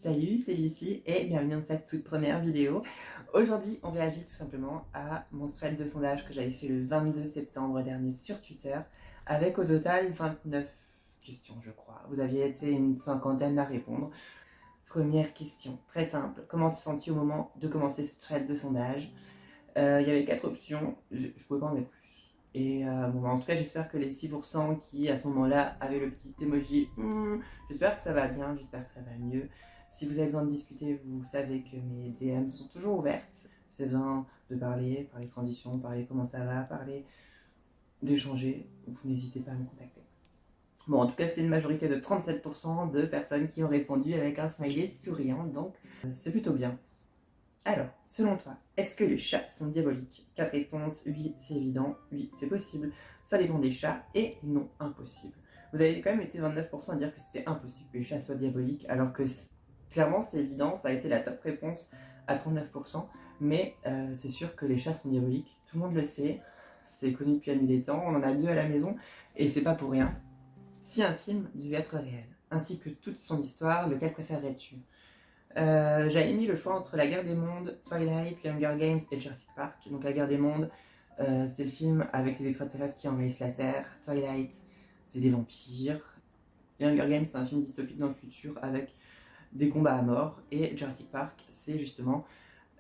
Salut, c'est Lucie et bienvenue dans cette toute première vidéo. Aujourd'hui, on réagit tout simplement à mon thread de sondage que j'avais fait le 22 septembre dernier sur Twitter avec au total 29 questions, je crois. Vous aviez été une cinquantaine à répondre. Première question, très simple. Comment te sens-tu au moment de commencer ce thread de sondage? Il y avait 4 options, je pouvais pas en mettre plus. Et bon, en tout cas, j'espère que les 6% qui, à ce moment-là, avaient le petit emoji, j'espère que ça va bien, j'espère que ça va mieux. Si vous avez besoin de discuter, vous savez que mes DM sont toujours ouvertes. Si vous avez besoin de parler transition, parler comment ça va, parler d'échanger, vous n'hésitez pas à me contacter. Bon, en tout cas, c'est une majorité de 37% de personnes qui ont répondu avec un smiley souriant, donc c'est plutôt bien. Alors, selon toi, est-ce que les chats sont diaboliques? 4 réponses, oui, c'est évident, oui, c'est possible, ça dépend des chats, et non, impossible. Vous avez quand même été 29% à dire que c'était impossible que les chats soient diaboliques, alors que clairement, c'est évident, ça a été la top réponse à 39%, mais c'est sûr que les chats sont diaboliques, tout le monde le sait, c'est connu depuis la nuit des temps, on en a 2 à la maison, et c'est pas pour rien. Si un film devait être réel, ainsi que toute son histoire, lequel préférerais-tu? J'avais mis le choix entre La Guerre des Mondes, Twilight, les Hunger Games et Jurassic Park. Donc La Guerre des Mondes, c'est le film avec les extraterrestres qui envahissent la Terre. Twilight, c'est des vampires. Les Hunger Games, c'est un film dystopique dans le futur avec des combats à mort. Et Jurassic Park, c'est justement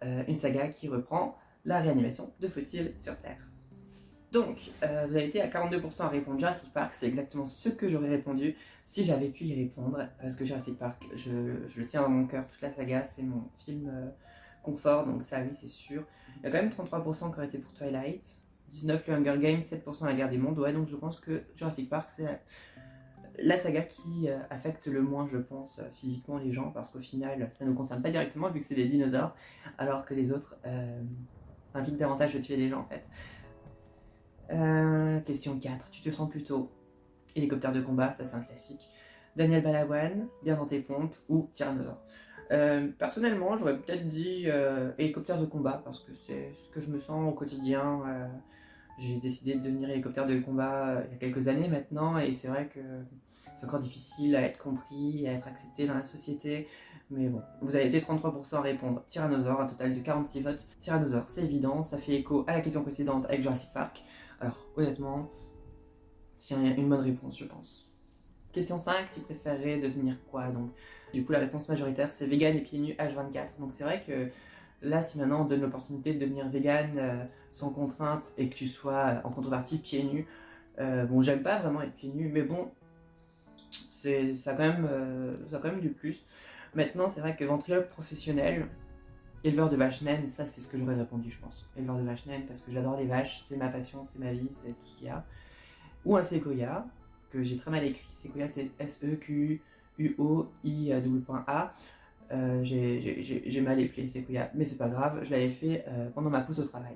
une saga qui reprend la réanimation de fossiles sur Terre. Donc, vous avez été à 42% à répondre Jurassic Park, c'est exactement ce que j'aurais répondu si j'avais pu y répondre, parce que Jurassic Park, je le tiens dans mon cœur, toute la saga, c'est mon film confort, donc ça oui c'est sûr. Il y a quand même 33% qui auraient été pour Twilight, 19% les Hunger Games, 7% la Guerre des Mondes, ouais, donc je pense que Jurassic Park c'est la saga qui affecte le moins, je pense, physiquement les gens, parce qu'au final, ça ne nous concerne pas directement vu que c'est des dinosaures, alors que les autres, ça implique davantage de tuer des gens en fait. Question 4. Tu te sens plutôt hélicoptère de combat, ça c'est un classique. Daniel Balavoine, bien dans tes pompes ou tyrannosaure. Personnellement, j'aurais peut-être dit hélicoptère de combat parce que c'est ce que je me sens au quotidien. J'ai décidé de devenir hélicoptère de combat il y a quelques années maintenant et c'est vrai que c'est encore difficile à être compris, à être accepté dans la société. Mais bon, vous avez été 33% à répondre tyrannosaure, un total de 46 votes. Tyrannosaure, c'est évident, ça fait écho à la question précédente avec Jurassic Park. Alors honnêtement, c'est une bonne réponse je pense. Question 5, tu préférerais devenir quoi donc? Du coup la réponse majoritaire c'est vegan et pieds nus H24. Donc c'est vrai que là si maintenant on donne l'opportunité de devenir vegan sans contrainte et que tu sois en contrepartie pieds nus, bon j'aime pas vraiment être pieds nus mais bon ça a quand même du plus. Maintenant c'est vrai que ventriloque professionnel, éleveur de vaches naines, ça c'est ce que j'aurais répondu je pense. Éleveur de vaches naines parce que j'adore les vaches, c'est ma passion, c'est ma vie, c'est tout ce qu'il y a. Ou un séquoia, que j'ai très mal écrit. Séquoia c'est S-E-Q-U-O-I-A. J'ai mal éplé séquoia, mais c'est pas grave, je l'avais fait pendant ma pause au travail.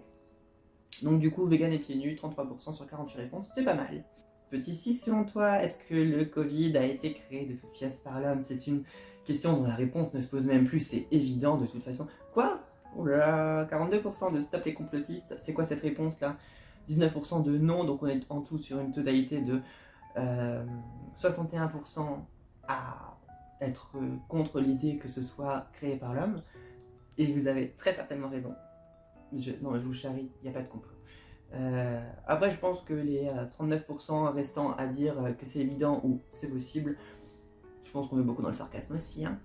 Donc du coup, vegan et pieds nus, 33% sur 48 réponses, c'est pas mal. Petit 6, selon toi, est-ce que le Covid a été créé de toutes pièces par l'homme? C'est une question dont la réponse ne se pose même plus, c'est évident de toute façon. Quoi? Oh là là, 42% de stop les complotistes, c'est quoi cette réponse-là? 19% de non, donc on est en tout sur une totalité de 61% à être contre l'idée que ce soit créé par l'homme. Et vous avez très certainement raison. Non, je vous charrie, il n'y a pas de complot. Après, je pense que les 39% restants à dire que c'est évident ou c'est possible, je pense qu'on est beaucoup dans le sarcasme aussi. Hein.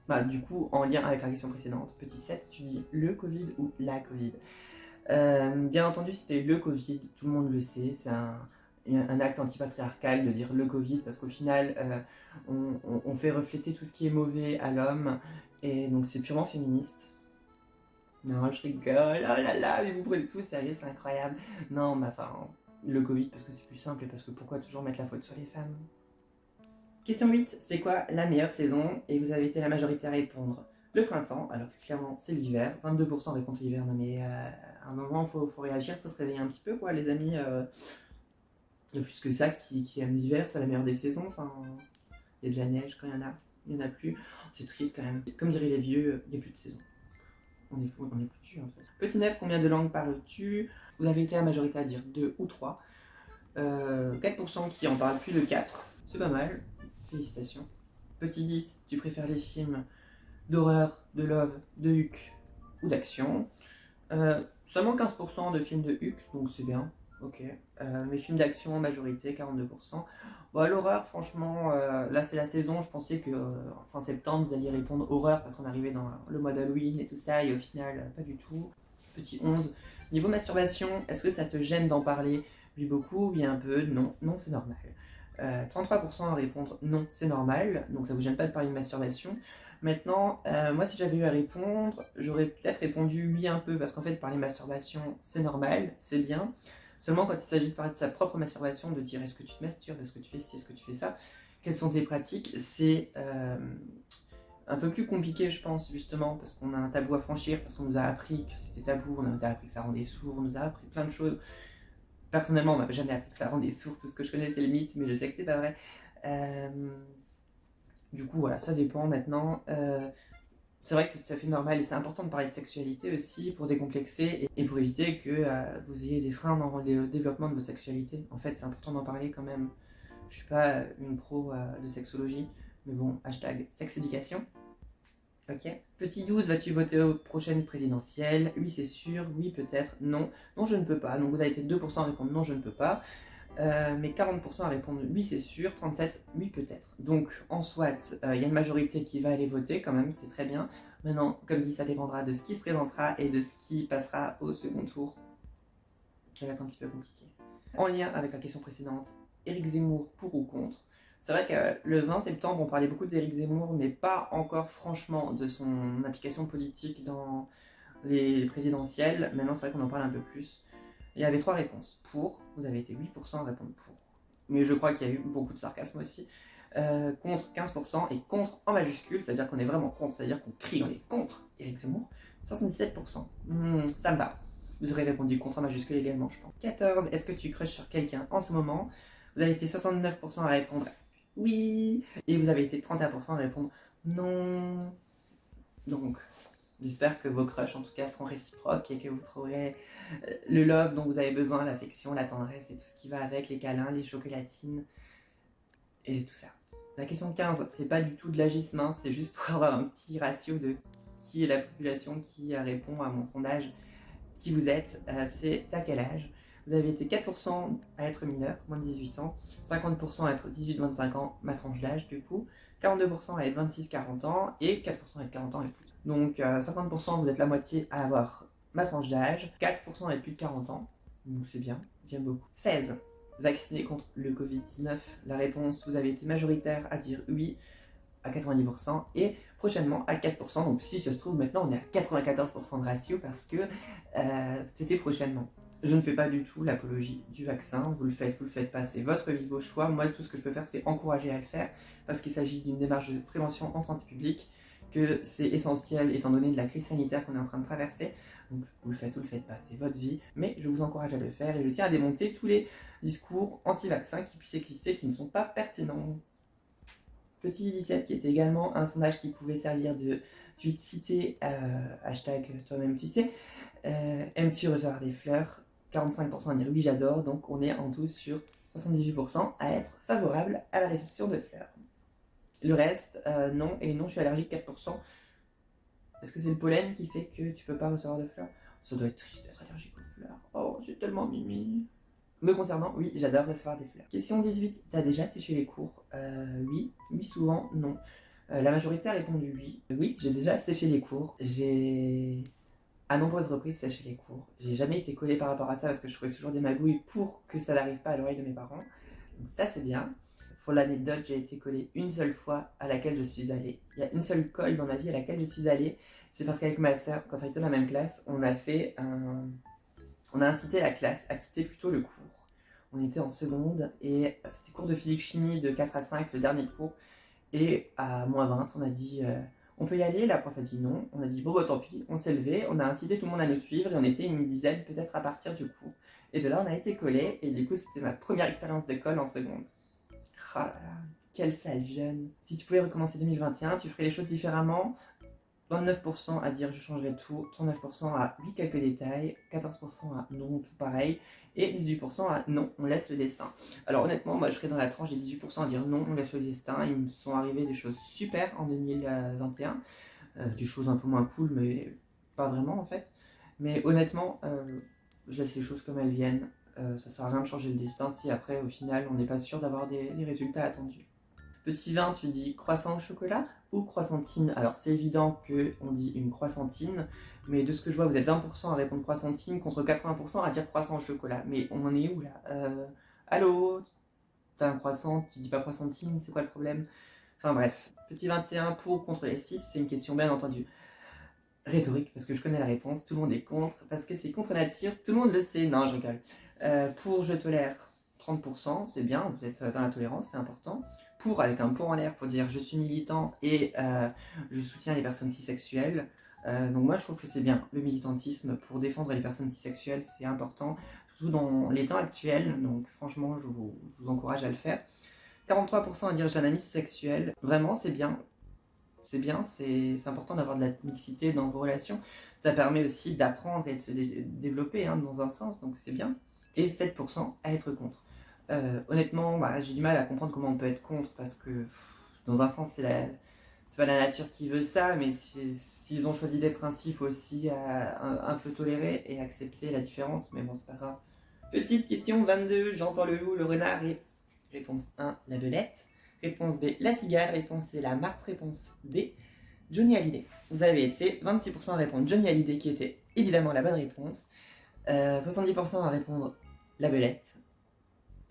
Bah, du coup, en lien avec la question précédente, petit 7, tu dis le Covid ou la Covid. Bien entendu, c'était le Covid, tout le monde le sait, c'est un acte antipatriarcal de dire le Covid parce qu'au final, on fait refléter tout ce qui est mauvais à l'homme et donc c'est purement féministe. Non, je rigole, oh là là, mais vous prenez tout sérieux, c'est incroyable. Non, mais enfin, le Covid parce que c'est plus simple et parce que pourquoi toujours mettre la faute sur les femmes? Question 8, c'est quoi la meilleure saison? Et vous avez été la majorité à répondre le printemps, alors que clairement c'est l'hiver. 22% répondent l'hiver, non mais à un moment faut réagir, faut se réveiller un petit peu quoi les amis. Il y a plus que ça qui aime l'hiver, c'est la meilleure des saisons. Enfin, il y a de la neige quand il y en a plus. C'est triste quand même. Comme diraient les vieux, il n'y a plus de saison. On est foutu en fait. Petit 9, combien de langues parles-tu? Vous avez été à majorité à dire 2 ou 3. 4% qui en parlent plus de 4. C'est pas mal. Félicitations. Petit 10, tu préfères les films d'horreur, de love, de Huck ou d'action. Seulement 15% de films de Huck, donc c'est bien, ok. Mes films d'action en majorité, 42%. Bon, l'horreur, franchement, là c'est la saison, je pensais que fin septembre vous alliez répondre horreur parce qu'on arrivait dans le mois d'Halloween et tout ça, et au final, pas du tout. Petit 11. Niveau masturbation, est-ce que ça te gêne d'en parler? Oui, beaucoup, oui, un peu, non, non, c'est normal. 33% à répondre non, c'est normal, donc ça vous gêne pas de parler de masturbation. Maintenant, moi si j'avais eu à répondre, j'aurais peut-être répondu oui un peu, parce qu'en fait parler masturbation c'est normal, c'est bien. Seulement quand il s'agit de parler de sa propre masturbation, de dire est-ce que tu te masturbes, est-ce que tu fais ci, est-ce que tu fais ça, quelles sont tes pratiques, c'est un peu plus compliqué je pense justement, parce qu'on a un tabou à franchir, parce qu'on nous a appris que c'était tabou, on nous a appris que ça rendait sourd, on nous a appris plein de choses. Personnellement, on m'a jamais appris que ça rendait sourd, tout ce que je connais c'est le mythe, mais je sais que c'est pas vrai. Du coup, voilà, ça dépend maintenant. C'est vrai que c'est tout à fait normal et c'est important de parler de sexualité aussi pour décomplexer et pour éviter que vous ayez des freins dans le développement de votre sexualité. En fait, c'est important d'en parler quand même. Je suis pas une pro de sexologie, mais bon, hashtag sexéducation. Ok. Petit 12, vas-tu voter aux prochaines présidentielles? Oui, c'est sûr. Oui, peut-être. Non. Non, je ne peux pas. Donc vous avez été 2% à répondre non, je ne peux pas. Mais 40% à répondre oui c'est sûr, 37 oui peut-être. Donc en soit, il y a une majorité qui va aller voter quand même, c'est très bien. Maintenant, comme dit, ça dépendra de ce qui se présentera et de ce qui passera au second tour. Ça va être un petit peu compliqué. En lien avec la question précédente, Éric Zemmour pour ou contre? C'est vrai que le 20 septembre, on parlait beaucoup d'Éric Zemmour, mais pas encore franchement de son application politique dans les présidentielles. Maintenant, c'est vrai qu'on en parle un peu plus. Il y avait 3 réponses. Pour, vous avez été 8% à répondre pour. Mais je crois qu'il y a eu beaucoup de sarcasme aussi. Contre 15% et contre en majuscule, c'est-à-dire qu'on est vraiment contre, c'est-à-dire qu'on crie, on est contre Éric Zemmour. 77%. Ça me va. Vous aurez répondu contre en majuscule également, je pense. 14. Est-ce que tu crushes sur quelqu'un en ce moment? Vous avez été 69% à répondre oui. Et vous avez été 31% à répondre non. Donc, j'espère que vos crushs en tout cas seront réciproques et que vous trouverez le love dont vous avez besoin, l'affection, la tendresse et tout ce qui va avec, les câlins, les chocolatines et tout ça. La question 15, c'est pas du tout de l'agisme, hein, c'est juste pour avoir un petit ratio de qui est la population qui répond à mon sondage, qui vous êtes, c'est à quel âge. Vous avez été 4% à être mineur, moins de 18 ans, 50% à être 18-25 ans, ma tranche d'âge du coup, 42% à être 26-40 ans et 4% à être 40 ans et plus. Donc 50% vous êtes la moitié à avoir ma tranche d'âge, 4% à être plus de 40 ans, donc c'est bien, j'aime beaucoup. 16. Vacciné contre le Covid-19, la réponse, vous avez été majoritaire à dire oui, à 90% et prochainement à 4%. Donc si ça se trouve maintenant on est à 94% de ratio parce que c'était prochainement. Je ne fais pas du tout l'apologie du vaccin, vous le faites pas, c'est votre vie, vos choix. Moi tout ce que je peux faire c'est encourager à le faire parce qu'il s'agit d'une démarche de prévention en santé publique, que c'est essentiel étant donné de la crise sanitaire qu'on est en train de traverser. Donc vous le faites pas, c'est votre vie, mais je vous encourage à le faire et je tiens à démonter tous les discours anti-vaccins qui puissent exister qui ne sont pas pertinents. Petit 17 qui était également un sondage qui pouvait servir de tweet cité, hashtag toi-même tu sais, aimes-tu recevoir des fleurs? 45% à dire oui j'adore, donc on est en tout sur 78% à être favorable à la réception de fleurs. Le reste, non, et non je suis allergique 4%. Est-ce que c'est le pollen qui fait que tu peux pas recevoir de fleurs? Ça doit être triste d'être allergique aux fleurs. Oh, c'est tellement mimi. Me concernant, oui, j'adore recevoir des fleurs. Question 18, t'as déjà séché les cours? Oui, oui souvent, non. La majorité a répondu oui. Oui, j'ai déjà séché les cours. J'ai à nombreuses reprises séché les cours. J'ai jamais été collée par rapport à ça parce que je trouvais toujours des magouilles pour que ça n'arrive pas à l'oreille de mes parents. Donc ça c'est bien. Pour l'anecdote, j'ai été collée une seule fois à laquelle je suis allée. Il y a une seule colle dans ma vie à laquelle je suis allée. C'est parce qu'avec ma soeur, quand on était dans la même classe, on a incité la classe à quitter plutôt le cours. On était en seconde et c'était cours de physique-chimie de 4 à 5, le dernier cours. Et à moins 20, on a dit on peut y aller? La prof a dit non. On a dit bon bah tant pis, on s'est levé, on a incité tout le monde à nous suivre et on était une dizaine peut-être à partir du cours. Et de là on a été collés et du coup c'était ma première expérience de colle en seconde. Oh là là, quelle sale jeune. Si tu pouvais recommencer 2021, tu ferais les choses différemment? 29% à dire je changerai tout, 39% à oui quelques détails, 14% à non tout pareil, et 18% à non on laisse le destin. Alors honnêtement moi je serais dans la tranche des 18% à dire non on laisse le destin. Il me sont arrivées des choses super en 2021, des choses un peu moins cool mais pas vraiment en fait. Mais honnêtement je laisse les choses comme elles viennent, ça sert à rien de changer le destin si après au final on n'est pas sûr d'avoir les résultats attendus. Petit vin, tu dis croissant au chocolat ou croissantine? Alors c'est évident qu'on dit une croissantine, mais de ce que je vois, vous êtes 20% à répondre croissantine contre 80% à dire croissant au chocolat. Mais on en est où là? Allô? T'as un croissant, tu dis pas croissantine, c'est quoi le problème? Enfin bref, petit 21 pour ou contre les 6, c'est une question bien entendu rhétorique, parce que je connais la réponse, tout le monde est contre, parce que c'est contre nature, tout le monde le sait. Non, je rigole. Pour je tolère 30%, c'est bien, vous êtes dans la tolérance, c'est important. Pour, avec un pour en l'air, pour dire je suis militant et je soutiens les personnes cisexuelles. Donc moi je trouve que c'est bien, le militantisme pour défendre les personnes cisexuelles, c'est important, surtout dans les temps actuels, donc franchement je vous encourage à le faire. 43% à dire j'ai un ami cisexuel, vraiment c'est bien, c'est important d'avoir de la mixité dans vos relations. Ça permet aussi d'apprendre et de se développer dans un sens, donc c'est bien. Et 7% à être contre. Honnêtement, j'ai du mal à comprendre comment on peut être contre, parce que dans un sens, c'est pas la nature qui veut ça, mais s'ils ont choisi d'être ainsi, il faut aussi un peu tolérer et accepter la différence, mais bon, c'est pas grave. Petite question 22, j'entends le loup, le renard et... Réponse 1, la belette. Réponse B, la cigale. Réponse C, la martre. Réponse D, Johnny Hallyday. Vous avez été 26% à répondre Johnny Hallyday, qui était évidemment la bonne réponse. 70% à répondre la belette.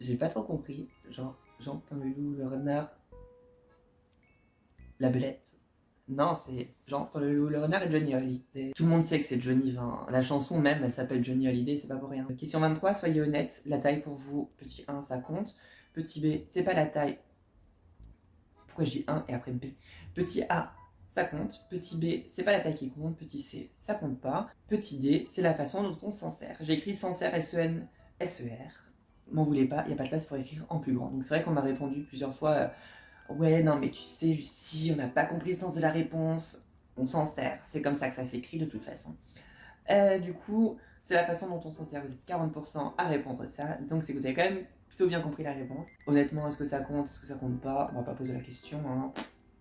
J'ai pas trop compris. Genre, j'entends le loup, le renard, la belette. Non, c'est j'entends le loup, le renard et Johnny Hallyday. Tout le monde sait que c'est Johnny. La chanson même, elle s'appelle Johnny Hallyday, c'est pas pour rien. Question 23, soyez honnête. La taille pour vous, petit 1, ça compte. Petit B, c'est pas la taille. Pourquoi je dis 1 et après B? Petit A, ça compte. Petit B, c'est pas la taille qui compte. Petit C, ça compte pas. Petit D, c'est la façon dont on s'en sert. J'ai écrit s'en sert S-E-N, S-E-R. M'en voulez pas, il n'y a pas de place pour écrire en plus grand. Donc c'est vrai qu'on m'a répondu plusieurs fois ouais, non, mais tu sais, Lucie, on n'a pas compris le sens de la réponse. On s'en sert. C'est comme ça que ça s'écrit de toute façon. Du coup, c'est la façon dont on s'en sert. Vous êtes 40% à répondre ça. Donc c'est que vous avez quand même plutôt bien compris la réponse. Honnêtement, est-ce que ça compte, est-ce que ça compte pas? On va pas poser la question.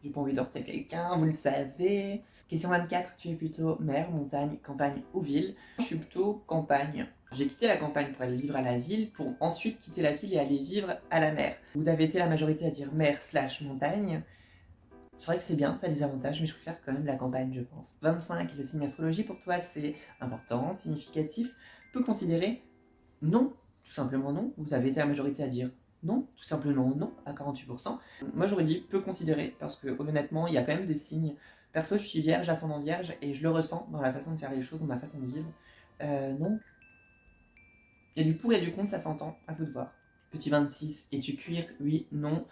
J'ai pas envie de heurter quelqu'un, vous le savez. Question 24, tu es plutôt mer, montagne, campagne ou ville? Je suis plutôt campagne. J'ai quitté la campagne pour aller vivre à la ville, pour ensuite quitter la ville et aller vivre à la mer. Vous avez été la majorité à dire mer/montagne. C'est vrai que c'est bien, ça a des avantages, mais je préfère quand même la campagne, je pense. 25, le signe astrologie pour toi, c'est important, significatif. Peut considérer non, tout simplement non. Vous avez été la majorité à dire non, tout simplement non, à 48%. Moi j'aurais dit peu considérer, parce que honnêtement, il y a quand même des signes. Perso, je suis vierge, ascendant vierge, et je le ressens dans la façon de faire les choses, dans ma façon de vivre. Donc, il y a du pour et du contre, ça s'entend, à vous de voir. Petit 26, es-tu cuir? Oui, non.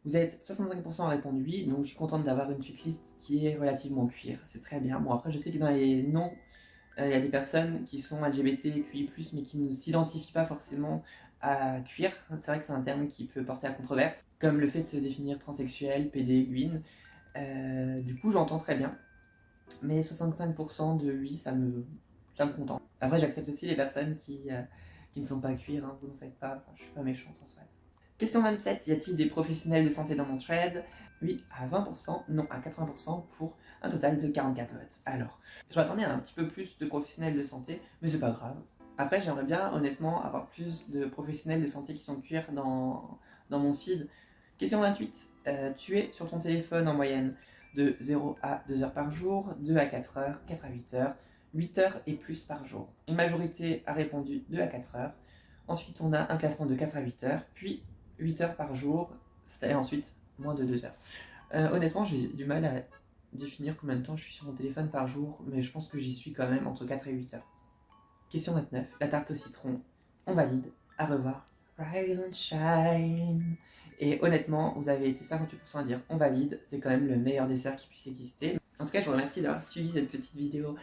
Vous êtes 65% à répondre oui, donc je suis contente d'avoir une suite liste qui est relativement cuir, c'est très bien. Bon après je sais que dans les non, il y a des personnes qui sont LGBTQI+, mais qui ne s'identifient pas forcément à cuir. C'est vrai que c'est un terme qui peut porter à controverse, comme le fait de se définir transsexuel, PD, gwyn. Du coup j'entends très bien, mais 65% de oui, ça me contente. Après j'accepte aussi les personnes qui ne sont pas cuir, vous en faites pas, je suis pas méchante en soit. Question 27, y a-t-il des professionnels de santé dans mon thread? Oui à 20%, non à 80% pour un total de 44 votes. Alors, je m'attendais à un petit peu plus de professionnels de santé, mais c'est pas grave. Après, j'aimerais bien honnêtement avoir plus de professionnels de santé qui sont cuir dans mon feed. Question 28, tu es sur ton téléphone en moyenne de 0 à 2 heures par jour, 2 à 4 heures, 4 à 8 heures, 8 heures et plus par jour. Une majorité a répondu 2 à 4 heures. Ensuite, on a un classement de 4 à 8 heures, puis 8 heures par jour, et ensuite moins de 2 heures. Honnêtement, j'ai du mal à définir combien de temps je suis sur mon téléphone par jour, mais je pense que j'y suis quand même entre 4 et 8 heures. Question 29, la tarte au citron, on valide, à revoir, rise and shine. Et honnêtement, vous avez été 58% à dire on valide, c'est quand même le meilleur dessert qui puisse exister. En tout cas, je vous remercie d'avoir suivi cette petite vidéo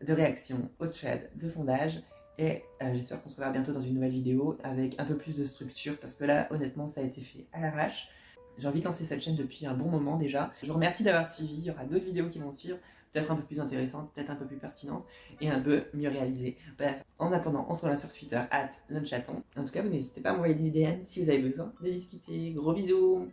de réaction au thread de sondage. Et j'espère qu'on se reverra bientôt dans une nouvelle vidéo avec un peu plus de structure, parce que là, honnêtement, ça a été fait à l'arrache. J'ai envie de lancer cette chaîne depuis un bon moment déjà. Je vous remercie d'avoir suivi, il y aura d'autres vidéos qui vont suivre, peut-être un peu plus intéressantes, peut-être un peu plus pertinentes et un peu mieux réalisées. Bref, en attendant, on se revoit sur Twitter, @lunchaton. En tout cas, vous n'hésitez pas à m'envoyer des DM si vous avez besoin de discuter. Gros bisous!